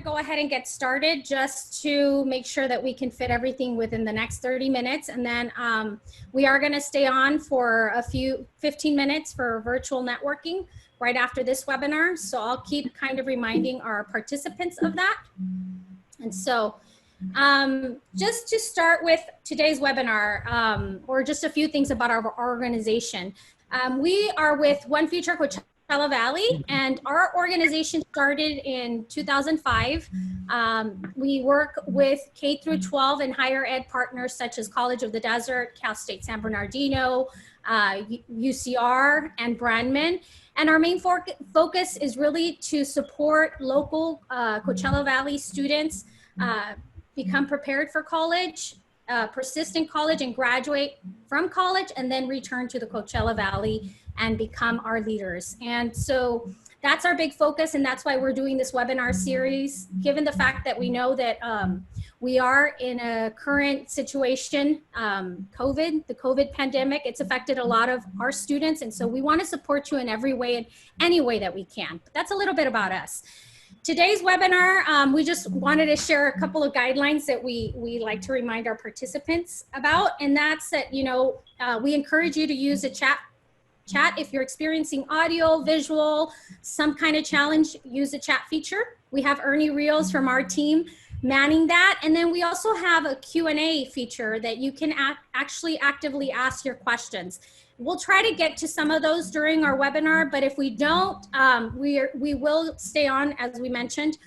go ahead and get started just to make sure that we can fit everything within the next 30 minutes. And then we are going to stay on for 15 minutes for virtual networking right after this webinar. So I'll keep kind of reminding our participants of that. And so just to start with today's webinar, or just a few things about our organization. We are with One Future Coachella Valley, and our organization started in 2005. We work with K through 12 and higher ed partners such as College of the Desert, Cal State San Bernardino, UCR, and Brandman. And our main focus is really to support local Coachella Valley students become prepared for college, persist in college and graduate from college, and then return to the Coachella Valley and become our leaders. And so that's our big focus, and that's why we're doing this webinar series, given the fact that we know that we are in a current situation, the COVID pandemic, it's affected a lot of our students. And so we want to support you in every way, in any way that we can. But that's a little bit about us. Today's webinar, we just wanted to share a couple of guidelines that we like to remind our participants about. And that's that, you know, we encourage you to use a chat if you're experiencing audio, visual, some kind of challenge, use the chat feature. We have Ernie Rios from our team manning that. And then we also have a Q&A feature that you can actually actively ask your questions. We'll try to get to some of those during our webinar, but if we don't, we will stay on, as we mentioned,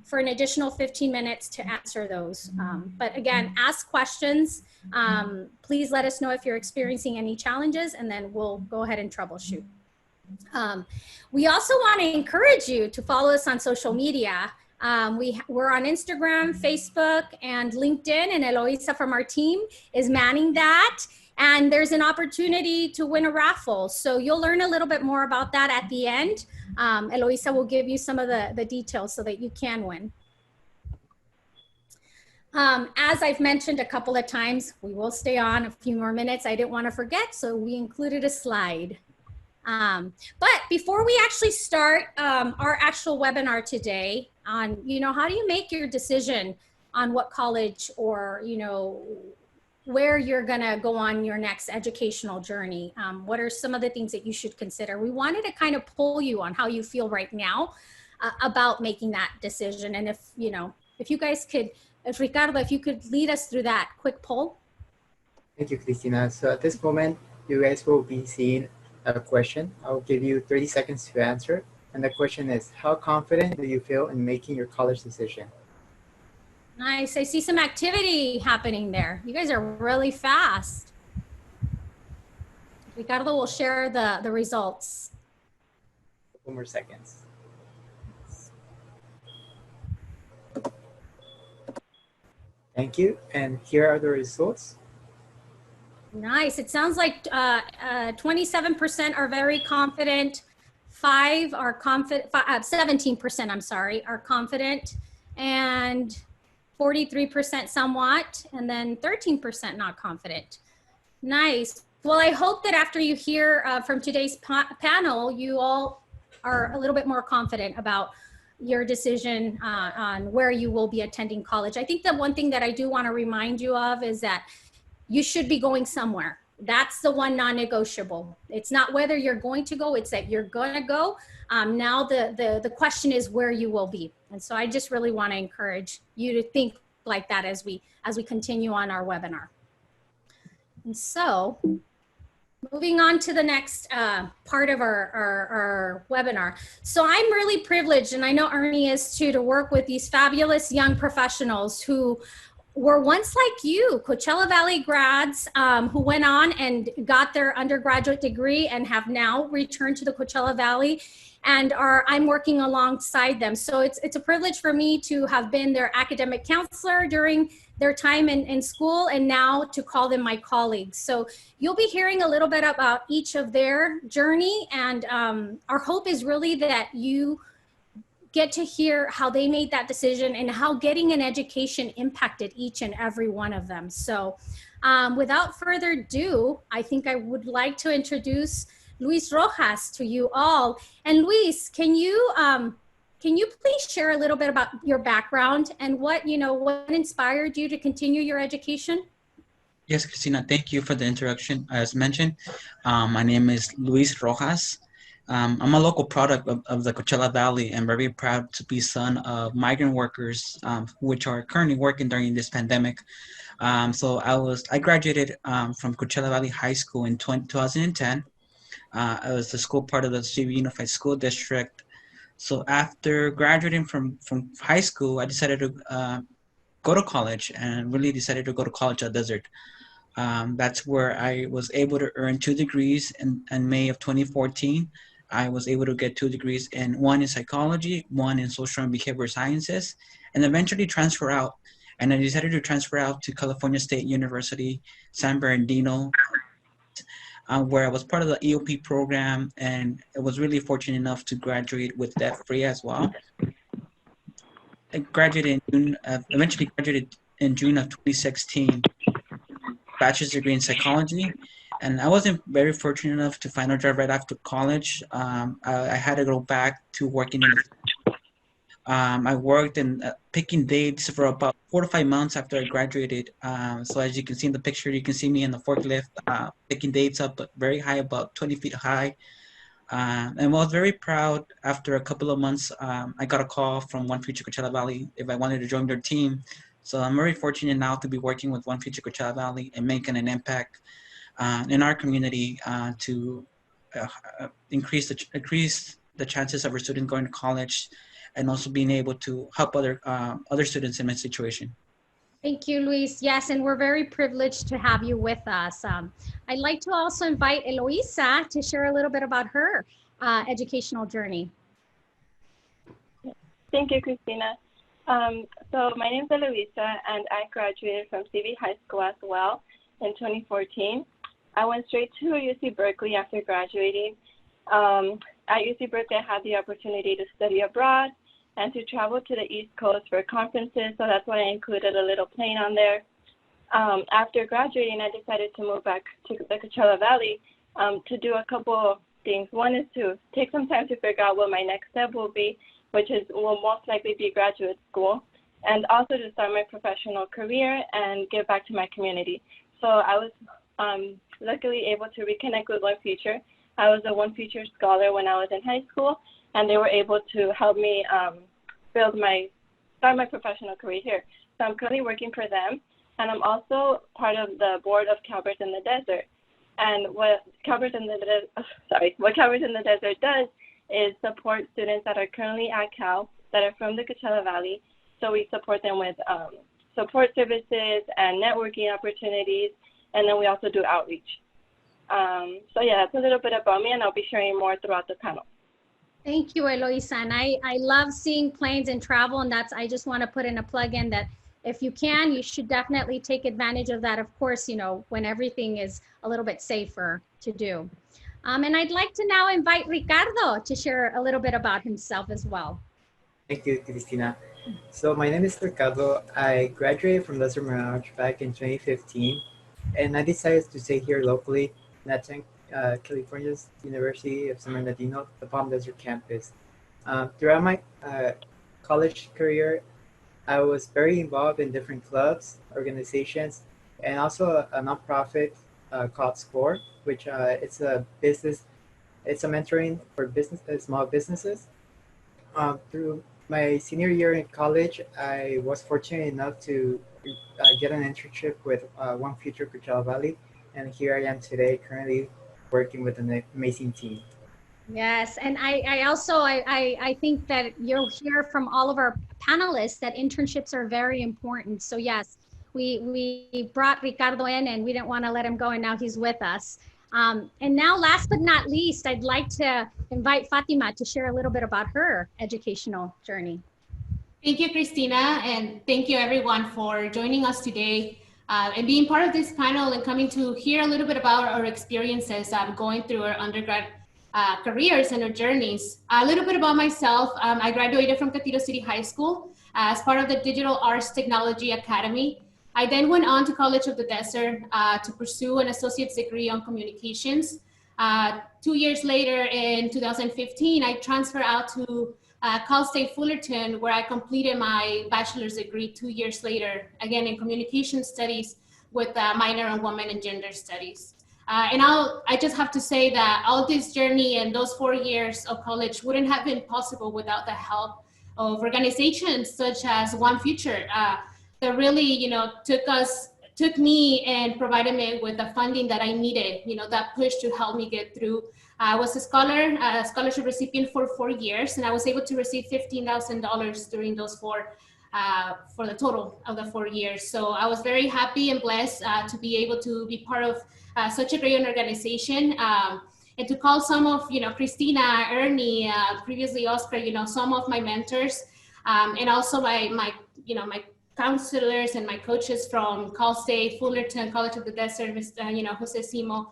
for an additional 15 minutes to answer those. But again, ask questions. Please let us know if you're experiencing any challenges, and then we'll go ahead and troubleshoot. We also want to encourage you to follow us on social media. We're on Instagram, Facebook, and LinkedIn, and Eloisa from our team is manning that. And there's an opportunity to win a raffle. So you'll learn a little bit more about that at the end. Eloisa will give you some of the details so that you can win. As I've mentioned a couple of times, we will stay on a few more minutes. I didn't want to forget, so we included a slide. But before we actually start our actual webinar today on, you know, how do you make your decision on what college or, you know, where you're gonna go on your next educational journey. What are some of the things that you should consider? We wanted to kind of pull you on how you feel right now about making that decision. And if, you know, if you guys could, if Ricardo, if you could lead us through that quick poll. Thank you, Cristina. So at this moment, you guys will be seeing a question. I'll give you 30 seconds to answer. And the question is, how confident do you feel in making your college decision? Nice. I see some activity happening there. You guys are really fast. Ricardo will share the results. Couple more seconds. Thank you. And here are the results. Nice. It sounds like 27% are very confident. 5 are confident. 17%, I'm sorry, are confident. And 43% somewhat, and then 13% not confident. Nice. Well, I hope that after you hear from today's panel, you all are a little bit more confident about your decision on where you will be attending college. I think the one thing that I do want to remind you of is that you should be going somewhere. That's the one non-negotiable. It's not whether you're going to go, it's that you're going to go. Now the question is where you will be. And so I just really want to encourage you to think like that as we continue on our webinar. And so moving on to the next part of our webinar. So I'm really privileged, and I know Ernie is too, to work with these fabulous young professionals who were once like you, Coachella Valley grads who went on and got their undergraduate degree and have now returned to the Coachella Valley, and I'm working alongside them. So it's a privilege for me to have been their academic counselor during their time in school, and now to call them my colleagues. So you'll be hearing a little bit about each of their journey, and our hope is really that you get to hear how they made that decision and how getting an education impacted each and every one of them. So without further ado, I think I would like to introduce Luis Rojas to you all. And Luis, can you can you please share a little bit about your background and what inspired you to continue your education? Yes, Christina, thank you for the introduction. As mentioned, my name is Luis Rojas. I'm a local product of the Coachella Valley and very proud to be son of migrant workers, which are currently working during this pandemic. I graduated from Coachella Valley High School in 2010. I was the school part of the CV Unified School District. So after graduating from high school, I decided to go to college and really decided to go to college at Desert. That's where I was able to earn 2 degrees in May of 2014. I was able to get 2 degrees in one in psychology, one in social and behavioral sciences, and eventually transfer out. And I decided to transfer out to California State University, San Bernardino, where I was part of the EOP program, and I was really fortunate enough to graduate with debt-free as well. I graduated in June, eventually graduated in June of 2016. Bachelor's degree in psychology, and I wasn't very fortunate enough to find a job right after college. I had to go back to working in I worked in picking dates for about 4 to 5 months after I graduated. So as you can see in the picture, you can see me in the forklift picking dates up very high, about 20 feet high. And I was very proud. After a couple of months, I got a call from One Future Coachella Valley if I wanted to join their team. So I'm very fortunate now to be working with One Future Coachella Valley and making an impact in our community to increase the chances of our students going to college, and also being able to help other students in my situation. Thank you, Luis. Yes, and we're very privileged to have you with us. I'd like to also invite Eloisa to share a little bit about her educational journey. Thank you, Christina. So my name is Eloisa, and I graduated from CV High School as well in 2014. I went straight to UC Berkeley after graduating. At UC Berkeley, I had the opportunity to study abroad and to travel to the East Coast for conferences, so that's why I included a little plane on there. After graduating, I decided to move back to the Coachella Valley to do a couple of things. One is to take some time to figure out what my next step will be, which will most likely be graduate school, and also to start my professional career and give back to my community. So I was luckily able to reconnect with One Future. I was a One Future scholar when I was in high school, and they were able to help me start my professional career here. So I'm currently working for them, and I'm also part of the board of Calvert in the Desert. And what Calvert in the Desert does is support students that are currently at Cal that are from the Coachella Valley. So we support them with support services and networking opportunities, and then we also do outreach. So yeah, that's a little bit about me, and I'll be sharing more throughout the panel. Thank you, Eloisa. And I love seeing planes and travel, and I just want to put in a plug in that if you can, you should definitely take advantage of that, of course, when everything is a little bit safer to do. And I'd like to now invite Ricardo to share a little bit about himself as well. Thank you, Cristina. So my name is Ricardo. I graduated from Lesser Mirage back in 2015, and I decided to stay here locally and attend California's University of San Bernardino, the Palm Desert campus. Throughout my college career, I was very involved in different clubs, organizations, and also a nonprofit called SCORE, which it's a mentoring for small businesses. Through my senior year in college, I was fortunate enough to get an internship with One Future Coachella Valley, and here I am today, currently working with an amazing team. Yes, and I think that you'll hear from all of our panelists that internships are very important. So yes, we brought Ricardo in, and we didn't want to let him go, and now he's with us. And now, last but not least, I'd like to invite Fatima to share a little bit about her educational journey. Thank you, Christina, and thank you everyone for joining us today and being part of this panel and coming to hear a little bit about our experiences going through our undergrad careers and our journeys. A little bit about myself. I graduated from Catiro City High School as part of the Digital Arts Technology Academy. I then went on to College of the Desert to pursue an associate's degree on communications. 2 years later, in 2015, I transferred out to Cal State Fullerton, where I completed my bachelor's degree 2 years later, again in communication studies with a minor in women and gender studies. And I just have to say that all this journey and those 4 years of college wouldn't have been possible without the help of organizations such as One Future that really, took me and provided me with the funding that I needed, that push to help me get through. I was a scholarship recipient for 4 years, and I was able to receive $15,000 during those for the total of the 4 years. So I was very happy and blessed to be able to be part of such a great organization, and to call some of, Christina, Ernie, previously Oscar, some of my mentors, and also my counselors and my coaches from Cal State, Fullerton, College of the Desert, Jose Simo,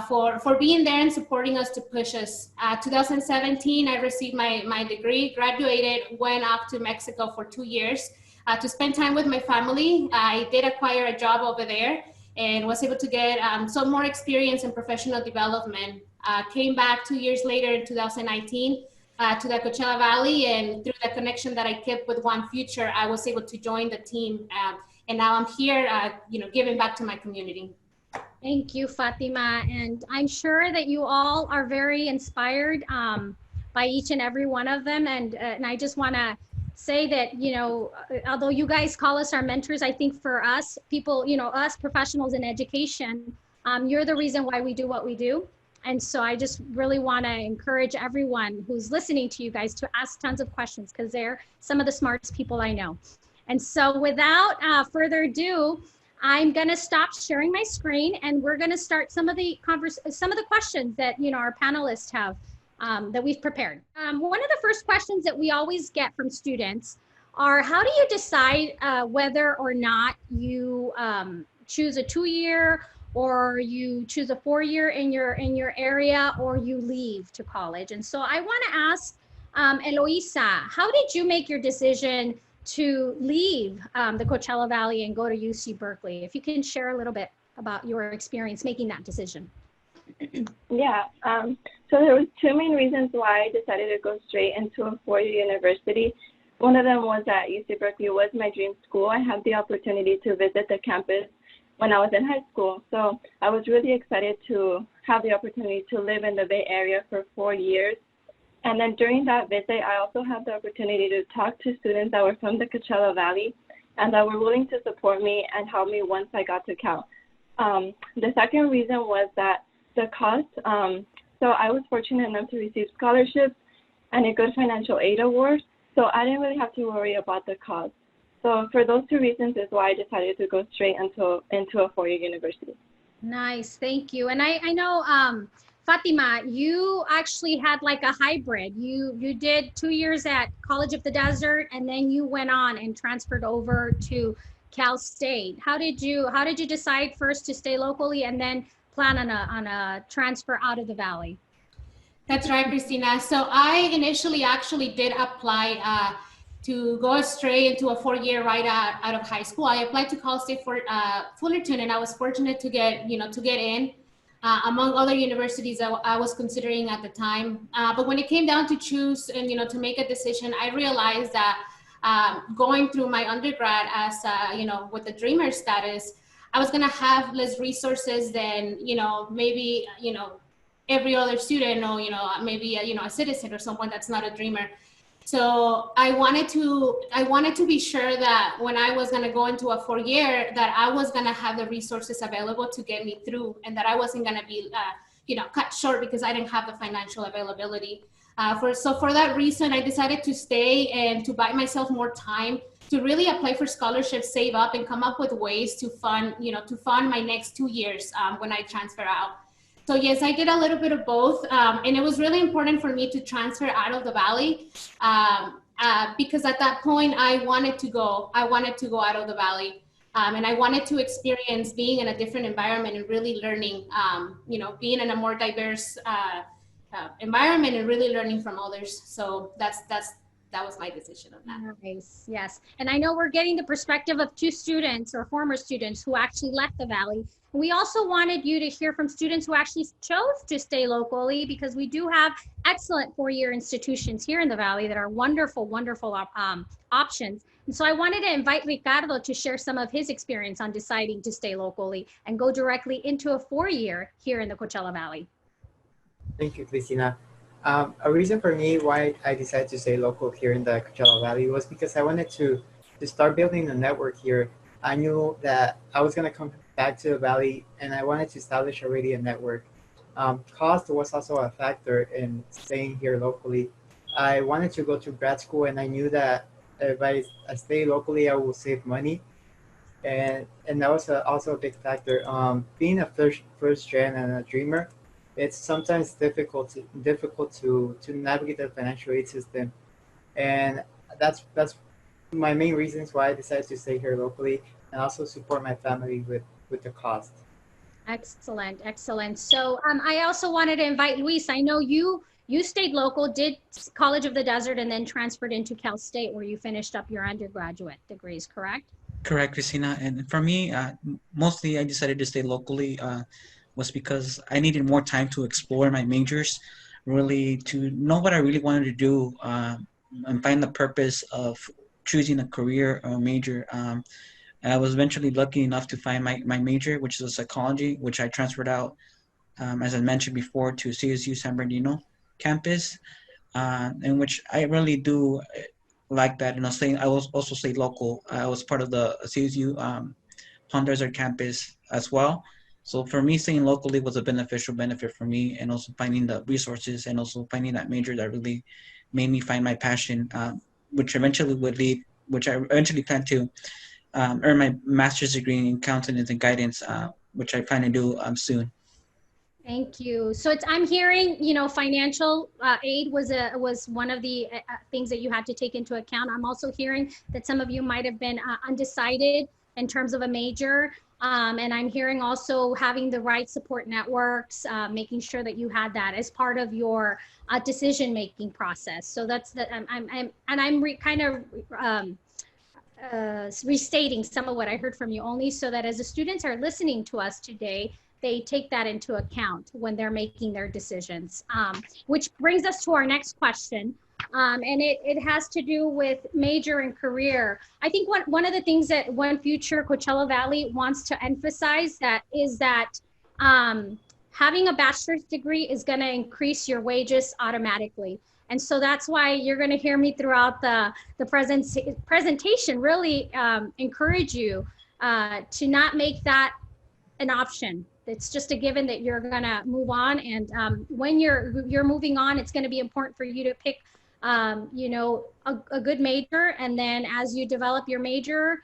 for being there and supporting us to push us. 2017, I received my degree, graduated, went off to Mexico for 2 years to spend time with my family. I did acquire a job over there and was able to get some more experience in professional development. Came back 2 years later in 2019 to the Coachella Valley, and through the connection that I kept with One Future, I was able to join the team. And now I'm here, giving back to my community. Thank you, Fatima. And I'm sure that you all are very inspired by each and every one of them. And I just want to say that, although you guys call us our mentors, I think for us people, us professionals in education, you're the reason why we do what we do. And so I just really want to encourage everyone who's listening to you guys to ask tons of questions, because they're some of the smartest people I know. And so without further ado, I'm going to stop sharing my screen, and we're going to start some of the questions that our panelists have that we've prepared. One of the first questions that we always get from students are, how do you decide whether or not you choose a 2-year, or you choose a 4-year in your area, or you leave to college? And so I want to ask Eloisa, how did you make your decision to leave the Coachella Valley and go to UC Berkeley? If you can share a little bit about your experience making that decision. Yeah, so there was 2 main reasons why I decided to go straight into a 4-year university. One of them was that UC Berkeley was my dream school. I had the opportunity to visit the campus when I was in high school. So I was really excited to have the opportunity to live in the Bay Area for 4 years. And then during that visit, I also had the opportunity to talk to students that were from the Coachella Valley and that were willing to support me and help me once I got to Cal. The second reason was that the cost. So I was fortunate enough to receive scholarships and a good financial aid award. So I didn't really have to worry about the cost. So for those 2 reasons is why I decided to go straight into a 4-year university. Nice, thank you. And I know, Fatima, you actually had like a hybrid. You did 2 years at College of the Desert, and then you went on and transferred over to Cal State. How did you decide first to stay locally and then plan on a transfer out of the Valley? That's right, Christina. So I initially actually did apply to go straight into a 4-year right out of high school. I applied to Cal State for Fullerton, and I was fortunate to get in among other universities that I was considering at the time. But when it came down to choose and to make a decision, I realized that going through my undergrad as with the dreamer status, I was gonna have less resources than maybe every other student, or maybe a citizen or someone that's not a dreamer. So I wanted to be sure that when I was going to go into a 4-year, that I was going to have the resources available to get me through, and that I wasn't going to be cut short because I didn't have the financial availability. So for that reason, I decided to stay and to buy myself more time to really apply for scholarships, save up, and come up with ways to fund my next 2 years when I transfer out. So yes, I did a little bit of both, and it was really important for me to transfer out of the Valley because at that point I wanted to go out of the Valley, and I wanted to experience being in a different environment and really learning, being in a more diverse environment and really learning from others. So that was my decision on that. Nice, yes. And I know we're getting the perspective of 2 students or former students who actually left the Valley. We also wanted you to hear from students who actually chose to stay locally, because we do have excellent four-year institutions here in the Valley that are wonderful, wonderful options. And so I wanted to invite Ricardo to share some of his experience on deciding to stay locally and go directly into a four-year here in the Coachella Valley. Thank you, Cristina. A reason for me why I decided to stay local here in the Coachella Valley was because I wanted to start building a network here. I knew that I was going to come back to the Valley and I wanted to establish already a network. Cost was also a factor in staying here locally. I wanted to go to grad school and I knew that if I stay locally, I will save money. And that was also a big factor. Being a first gen and a dreamer, it's sometimes difficult to navigate the financial aid system, and that's my main reasons why I decided to stay here locally and also support my family with the cost. Excellent, excellent. So I also wanted to invite Luis. I know you stayed local, did College of the Desert, and then transferred into Cal State, where you finished up your undergraduate degrees, correct? Correct, Christina. And for me, mostly I decided to stay locally was because I needed more time to explore my majors, really to know what I really wanted to do and find the purpose of choosing a career or a major. And I was eventually lucky enough to find my major, which is psychology, which I transferred out, as I mentioned before, to CSU San Bernardino campus, in which I really do like that. And I was also stay local. I was part of the CSU Palm Desert campus as well. So for me, staying locally was a beneficial benefit for me, and also finding the resources and also finding that major that really made me find my passion, which eventually which I eventually plan to earn my master's degree in counseling and guidance, which I plan to do soon. Thank you. So I'm hearing, financial aid was one of the things that you had to take into account. I'm also hearing that some of you might have been undecided in terms of a major. And I'm hearing also having the right support networks, making sure that you had that as part of your decision-making process. So that's restating some of what I heard from you, only so that as the students are listening to us today, they take that into account when they're making their decisions. Which brings us to our next question. And it has to do with major and career. I think one of the things that One Future Coachella Valley wants to emphasize is that having a bachelor's degree is going to increase your wages automatically. And so that's why you're going to hear me throughout the presentation really encourage you to not make that an option. It's just a given that you're going to move on. And when you're moving on, it's going to be important for you to pick a good major, and then as you develop your major,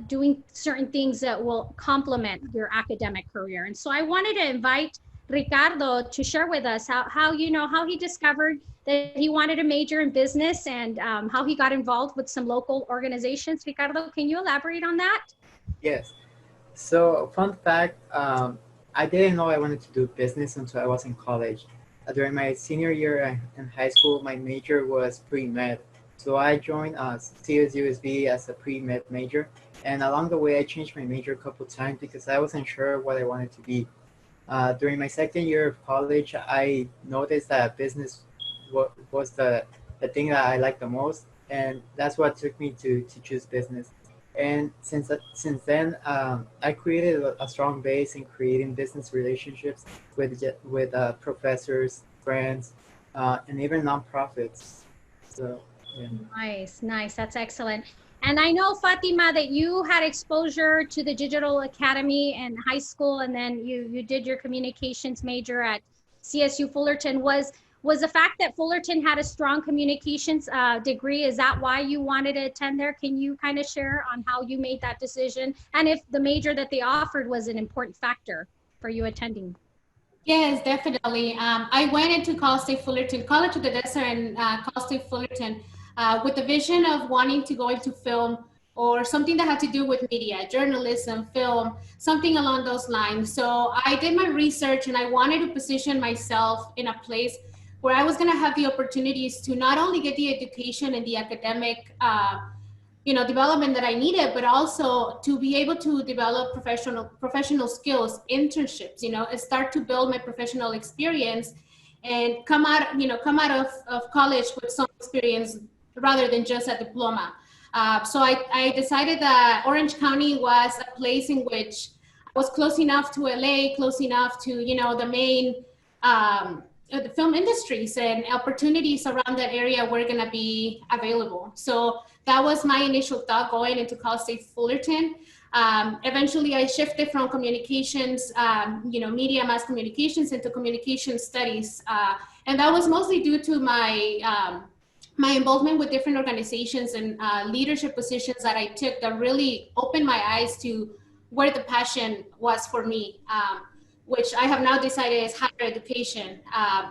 doing certain things that will complement your academic career. And so I wanted to invite Ricardo to share with us how he discovered that he wanted to major in business, and how he got involved with some local organizations. Ricardo, can you elaborate on that? Yes. So fun fact, I didn't know I wanted to do business until I was in college. During my senior year in high school, my major was pre-med. So I joined CSUSB as a pre-med major. And along the way, I changed my major a couple times because I wasn't sure what I wanted to be. During my second year of college, I noticed that business was the thing that I liked the most. And that's what took me to choose business. And since then, I created a strong base in creating business relationships with professors, friends, and even nonprofits. So, yeah. Nice. That's excellent. And I know, Fatima, that you had exposure to the Digital Academy in high school, and then you did your communications major at CSU Fullerton. Was the fact that Fullerton had a strong communications degree, is that why you wanted to attend there? Can you kind of share on how you made that decision, and if the major that they offered was an important factor for you attending? Yes, definitely. I went into Cal State Fullerton, College of the Desert, and Cal State Fullerton with the vision of wanting to go into film or something that had to do with media, journalism, film, something along those lines. So I did my research, and I wanted to position myself in a place where I was going to have the opportunities to not only get the education and the academic development that I needed, but also to be able to develop professional skills, internships, and start to build my professional experience and come out of college with some experience rather than just a diploma. So I decided that Orange County was a place in which I was close enough to LA, close enough to, the main the film industries, and opportunities around that area were going to be available. So that was my initial thought going into Cal State Fullerton. Eventually, I shifted from communications, media, mass communications, into communication studies. And that was mostly due to my involvement with different organizations and leadership positions that I took that really opened my eyes to where the passion was for me, which I have now decided is higher education.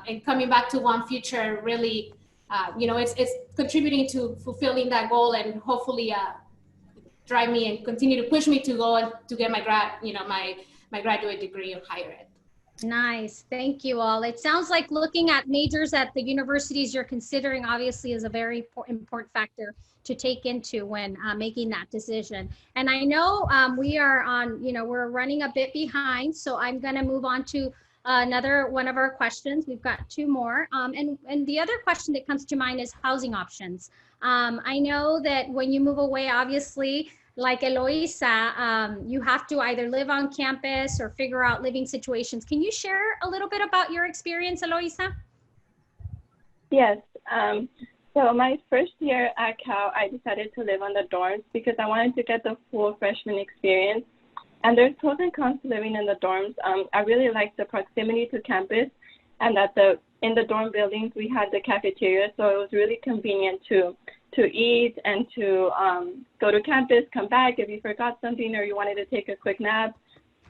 And coming back to One Future, really, it's contributing to fulfilling that goal, and hopefully drive me and continue to push me to go and to get my graduate degree of higher ed. Nice. Thank you all. It sounds like looking at majors at the universities you're considering obviously is a very important factor to take into when making that decision. And I know we are on, we're running a bit behind, so I'm going to move on to another one of our questions. We've got two more. And the other question that comes to mind is housing options. I know that when you move away, obviously, like Eloisa, you have to either live on campus or figure out living situations. Can you share a little bit about your experience, Eloisa? Yes. So my first year at Cal, I decided to live on the dorms because I wanted to get the full freshman experience. And there's pros and cons to living in the dorms. I really liked the proximity to campus, and that in the dorm buildings we had the cafeteria, so it was really convenient to eat and to go to campus, come back if you forgot something or you wanted to take a quick nap.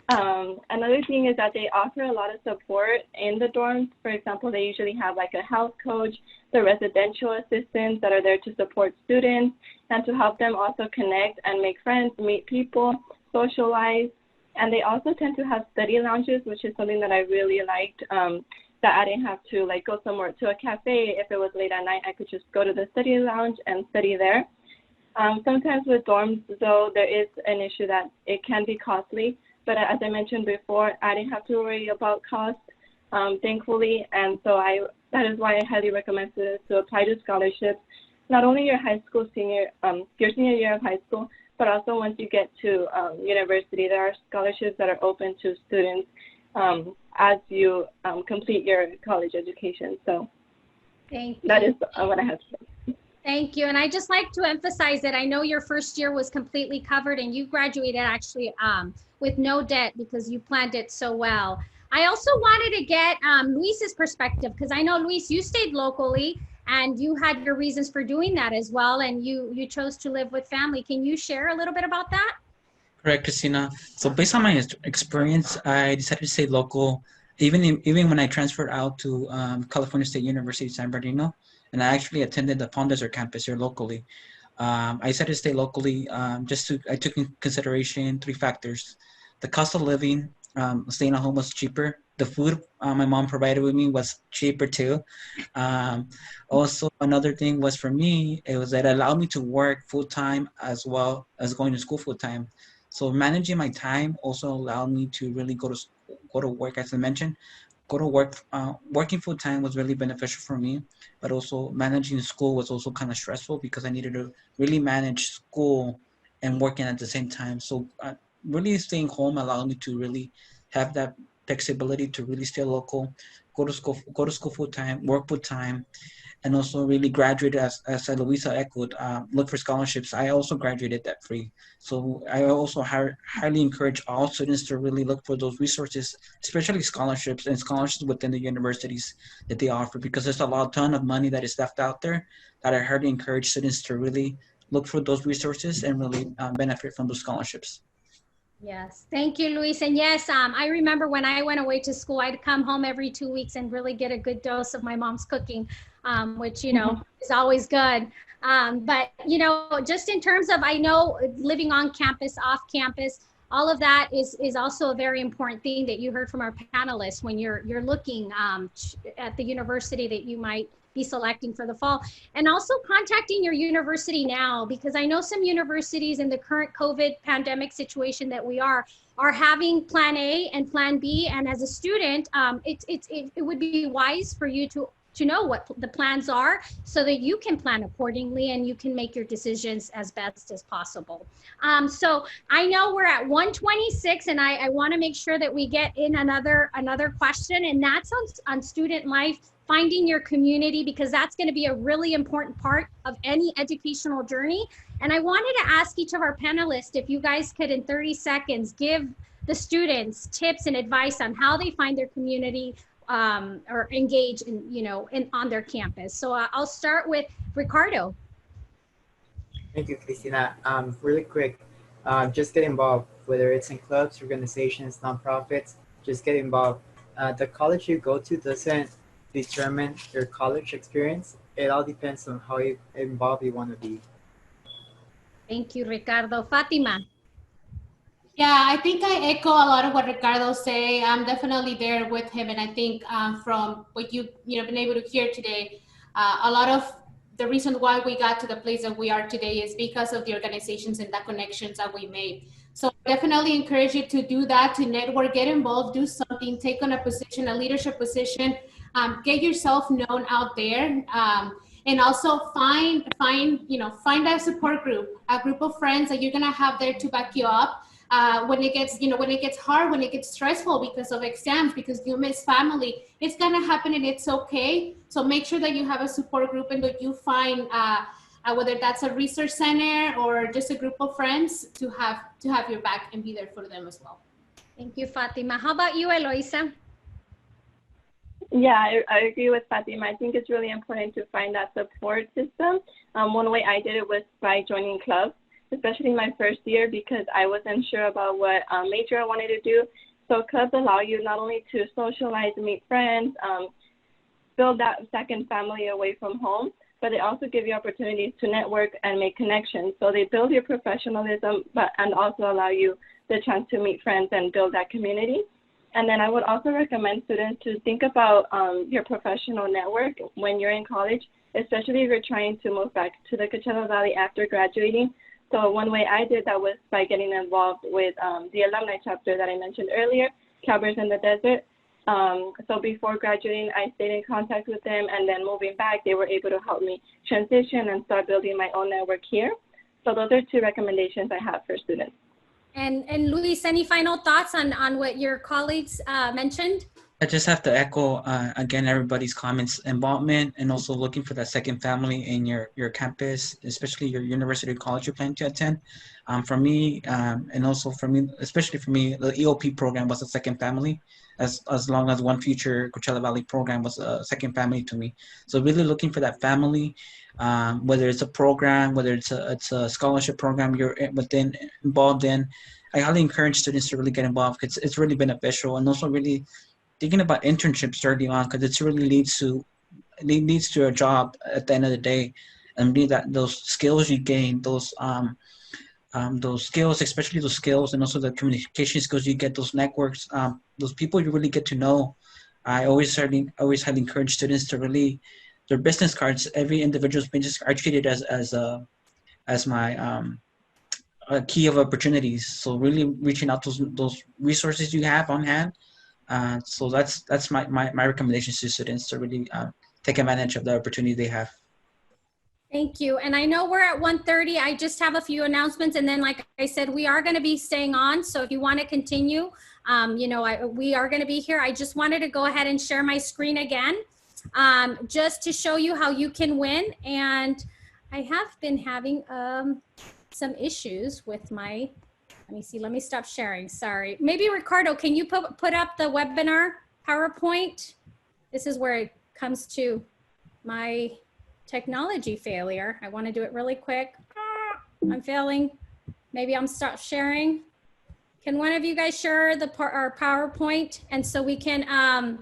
Another thing is that they offer a lot of support in the dorms. For example, they usually have like a health coach, the residential assistants that are there to support students and to help them also connect and make friends, meet people, socialize. And they also tend to have study lounges, which is something that I really liked, that I didn't have to like go somewhere to a cafe. If it was late at night, I could just go to the study lounge and study there. Sometimes with dorms, though, there is an issue that it can be costly. But as I mentioned before, I didn't have to worry about cost, thankfully. And so that is why I highly recommend students to apply to scholarships, not only your senior year of high school, but also once you get to university. There are scholarships that are open to students as you complete your college education. So Thank you. that is what I have to say. Thank you. And I just like to emphasize that I know your first year was completely covered and you graduated actually with no debt because you planned it so well. I also wanted to get Luis's perspective, because I know, Luis, you stayed locally and you had your reasons for doing that as well. And you chose to live with family. Can you share a little bit about that? Correct, Christina. So based on my experience, I decided to stay local, even when I transferred out to California State University, San Bernardino, and I actually attended the Palm Desert campus here locally. I decided to stay locally. I took in consideration 3 factors: the cost of living, staying at home was cheaper. The food my mom provided with me was cheaper too. Also, another thing was for me, it was that it allowed me to work full time as well as going to school full time. So managing my time also allowed me to really go to work, as I mentioned. Go to work, working full time was really beneficial for me, but also managing school was also kind of stressful because I needed to really manage school and working at the same time. So really staying home allowed me to really have that flexibility to really stay local, go to school full time, work full time, and also really graduate as Eloisa echoed, look for scholarships. I also graduated debt free. So I also highly encourage all students to really look for those resources, especially scholarships and scholarships within the universities that they offer, because there's a ton of money that is left out there that I highly encourage students to really look for those resources and really benefit from those scholarships. Yes, thank you, Luis. And yes, I remember when I went away to school, I'd come home every 2 weeks and really get a good dose of my mom's cooking, which, is always good. But, just in terms of, I know living on campus, off campus, all of that is also a very important thing that you heard from our panelists when you're looking at the university that you might be selecting for the fall. And also contacting your university now, because I know some universities in the current COVID pandemic situation that we are having plan A and plan B. And as a student, it would be wise for you to know what the plans are so that you can plan accordingly and you can make your decisions as best as possible. So I know we're at 1:26 and I want to make sure that we get in another question, and that's on student life, finding your community, because that's going to be a really important part of any educational journey. And I wanted to ask each of our panelists if you guys could, in 30 seconds, give the students tips and advice on how they find their community or engage on their campus. So I'll start with Ricardo. Thank you, Cristina. Really quick, just get involved, whether it's in clubs, organizations, nonprofits, just get involved. The college you go to doesn't determine your college experience. It all depends on how involved you want to be. Thank you, Ricardo. Fatima. Yeah, I think I echo a lot of what Ricardo say. I'm definitely there with him, and I think from what you've been able to hear today, a lot of the reason why we got to the place that we are today is because of the organizations and the connections that we made. So definitely encourage you to do that, to network, get involved, do something, take on a position, a leadership position, get yourself known out there. And also find a support group, a group of friends that you're gonna have there to back you up. When it gets hard, when it gets stressful because of exams, because you miss family, it's gonna happen and it's okay. So make sure that you have a support group and that you find whether that's a research center or just a group of friends to have your back and be there for them as well. Thank you, Fatima. How about you, Eloisa? Yeah, I agree with Fatima. I think it's really important to find that support system. One way I did it was by joining clubs, especially my first year, because I wasn't sure about what major I wanted to do. So clubs allow you not only to socialize, meet friends, build that second family away from home, but they also give you opportunities to network and make connections. So they build your professionalism, and also allow you the chance to meet friends and build that community. And then I would also recommend students to think about your professional network when you're in college, especially if you're trying to move back to the Coachella Valley after graduating. So one way I did that was by getting involved with the alumni chapter that I mentioned earlier, Cowboys in the Desert. So before graduating, I stayed in contact with them, and then moving back, they were able to help me transition and start building my own network here. So those are two recommendations I have for students. And Luis, any final thoughts on what your colleagues mentioned? I just have to echo again everybody's comments, involvement, and also looking for that second family in your campus, especially your university or college you plan to attend. For me, and also for me, especially for me, the EOP program was a second family, as long as One Future Coachella Valley program was a second family to me. So really looking for that family, whether it's a program, whether it's a scholarship program you're involved in. I highly encourage students to really get involved because it's really beneficial, and also really thinking about internships early on, because it really leads to a job at the end of the day, and really that those skills you gain, those skills, especially those skills, and also the communication skills you get, those networks, those people you really get to know. I always highly encourage students to really their business cards. Every individual's business card treated as my key of opportunities. So really reaching out those resources you have on hand. So that's my recommendations to students to really take advantage of the opportunity they have. Thank you. And I know we're at 1:30. I just have a few announcements. And then, like I said, we are going to be staying on. So if you want to continue, we are going to be here. I just wanted to go ahead and share my screen again, just to show you how you can win. And I have been having some issues with my, let me see, let me stop sharing. Sorry. Maybe Ricardo, can you put up the webinar PowerPoint? This is where it comes to my technology failure. I want to do it really quick. I'm failing. Maybe I'm stop sharing. Can one of you guys share our PowerPoint, and so we can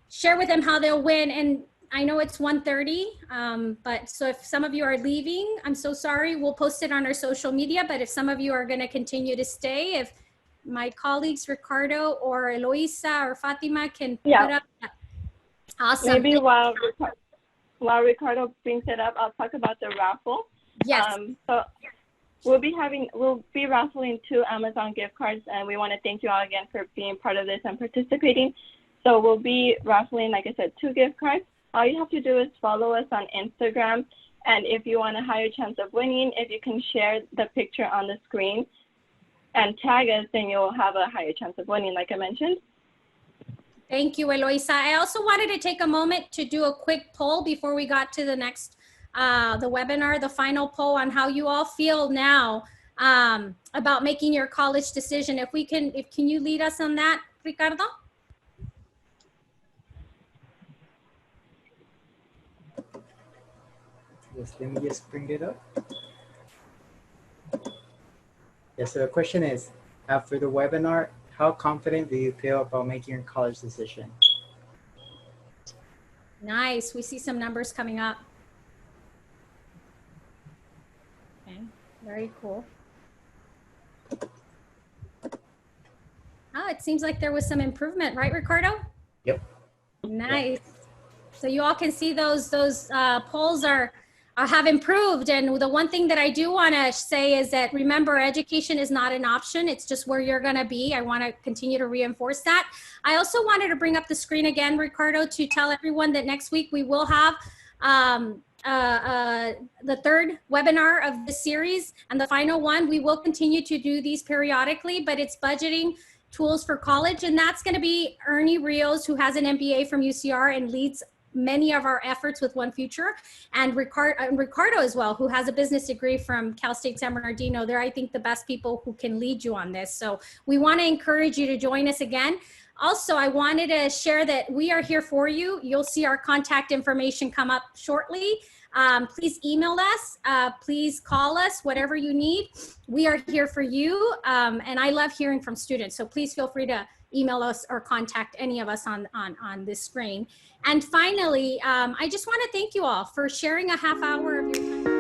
share with them how they'll win? And I know it's 1:30, but so if some of you are leaving, I'm so sorry. We'll post it on our social media, but if some of you are going to continue to stay, if my colleagues Ricardo or Eloisa or Fatima can put up. Awesome. Maybe while while Ricardo brings it up, I'll talk about the raffle. Yes. So we'll be raffling 2 Amazon gift cards, and we want to thank you all again for being part of this and participating. So we'll be raffling, like I said, 2 gift cards. All you have to do is follow us on Instagram, and if you want a higher chance of winning, if you can share the picture on the screen and tag us, then you'll have a higher chance of winning, like I mentioned. Thank you, Eloisa. I also wanted to take a moment to do a quick poll before we got to the next, the webinar, the final poll on how you all feel now about making your college decision. Can you lead us on that, Ricardo? Yes, let me just bring it up. Yes, so the question is, after the webinar, how confident do you feel about making your college decision? Nice. We see some numbers coming up. Okay, very cool. Oh, it seems like there was some improvement, right, Ricardo? Yep. Nice. So you all can see those polls have improved. And the one thing that I do want to say is that, remember, education is not an option. It's just where you're going to be. I want to continue to reinforce that. I also wanted to bring up the screen again, Ricardo, to tell everyone that next week we will have the 3rd webinar of this series and the final one. We will continue to do these periodically, but it's budgeting tools for college. And that's going to be Ernie Rios, who has an MBA from UCR and leads many of our efforts with One Future, and Ricardo as well, who has a business degree from Cal State San Bernardino. They're, I think, the best people who can lead you on this. So we want to encourage you to join us again. Also, I wanted to share that we are here for you. You'll see our contact information come up shortly. Please email us, please call us, whatever you need. We are here for you. And I love hearing from students. So please feel free to email us or contact any of us on this screen. And finally, I just want to thank you all for sharing a half hour of your time.